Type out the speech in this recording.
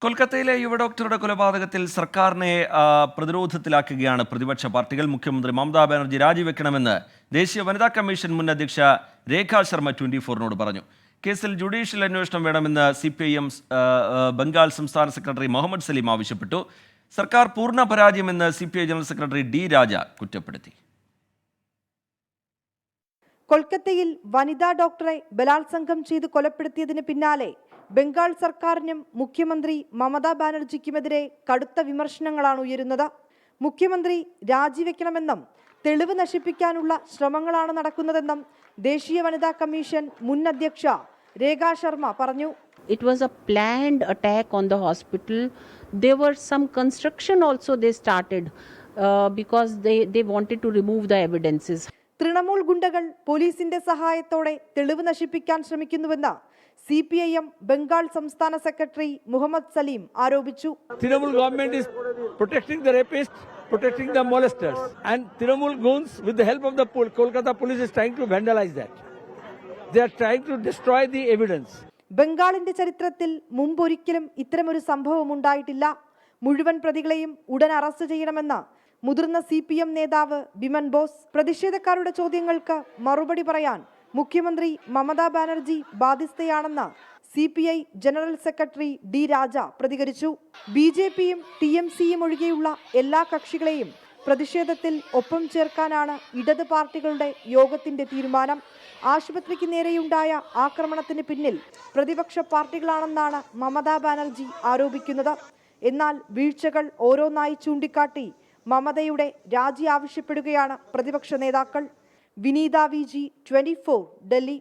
കൊൽക്കത്തയിലെ യുവ ഡോക്ടറുടെ കൊലപാതകത്തിൽ സർക്കാരിനെ പ്രതിരോധത്തിലാക്കുകയാണ് പ്രതിപക്ഷ പാർട്ടികൾ. മുഖ്യമന്ത്രി മമതാ ബാനർജി രാജിവെക്കണമെന്ന് ദേശീയ വനിതാ കമ്മീഷൻ മുൻ അധ്യക്ഷ രേഖാ ശർമ്മ 24 പറഞ്ഞു. കേസിൽ ജുഡീഷ്യൽ അന്വേഷണം വേണമെന്ന് CPIM ബംഗാൾ സംസ്ഥാന സെക്രട്ടറി മുഹമ്മദ് സലീം ആവശ്യപ്പെട്ടു. സർക്കാർ പൂർണ്ണ പരാജയമെന്ന് CPI ജനറൽ സെക്രട്ടറി D രാജ കുറ്റപ്പെടുത്തി. കൊൽക്കത്തയിൽ വനിതാ ഡോക്ടറെ ബലാത്സംഗം ചെയ്ത് കൊലപ്പെടുത്തിയതിന് പിന്നാലെ ബംഗാൾ സർക്കാരിനും മുഖ്യമന്ത്രി മമതാ ബാനർജിക്കുമെതിരെ കടുത്ത വിമർശനങ്ങളാണ് ഉയരുന്നത്. മുഖ്യമന്ത്രി രാജിവെക്കണമെന്നും തെളിവ് നശിപ്പിക്കാനുള്ള ശ്രമങ്ങളാണ് നടക്കുന്നതെന്നും ദേശീയ വനിതാ കമ്മീഷൻ മുൻ അധ്യക്ഷ രേഖാ ശർമ്മ പറഞ്ഞു. It was a planned attack on the hospital. There were some construction also they started because they wanted to remove the evidences. Trinamool ഗുണ്ടകൾ പോലീസിന്റെ സഹായത്തോടെ തെളിവ് നശിപ്പിക്കാൻ ശ്രമിക്കുന്നുവെന്ന് CPIM ബംഗാൾ സംസ്ഥാന സെക്രട്ടറി മുഹമ്മദ് സലീം ആരോപിച്ചു. Trinamool government is protecting the rapists, protecting the molesters, and Trinamool goons with the help of the Kolkata police is trying to vandalize that. They are trying to destroy the evidence. ബംഗാളിന്റെ ചരിത്രത്തിൽ മുമ്പൊരിക്കലും ഇത്തരമൊരു സംഭവം ഉണ്ടായിട്ടില്ല. മുഴുവൻ പ്രതികളെയും ഉടൻ arrest ചെയ്യണമെന്ന് മുതിർന്ന CPM നേതാവ് ബിമൻ ബോസ്. പ്രതിഷേധക്കാരുടെ ചോദ്യങ്ങൾക്ക് മറുപടി പറയാൻ മുഖ്യമന്ത്രി മമതാ ബാനർജി ബാധ്യസ്ഥയാണെന്ന് CPI general secretary D Raja പ്രതികരിച്ചു. BJPയും TMCയും ഒഴികെയുള്ള എല്ലാ കക്ഷികളെയും പ്രതിഷേധത്തിൽ ഒപ്പം ചേർക്കാനാണ് ഇടത് പാർട്ടികളുടെ യോഗത്തിന്റെ തീരുമാനം. ആശുപത്രിക്ക് നേരെയുണ്ടായ ആക്രമണത്തിന് പിന്നിൽ പ്രതിപക്ഷ പാർട്ടികളാണെന്നാണ് മമതാ ബാനർജി ആരോപിക്കുന്നത്. എന്നാൽ വീഴ്ചകൾ ഓരോന്നായി ചൂണ്ടിക്കാട്ടി മമതയുടെ രാജി ആവശ്യപ്പെടുകയാണ് പ്രതിപക്ഷ നേതാക്കൾ. വിനീത VG 24 ഡൽഹി.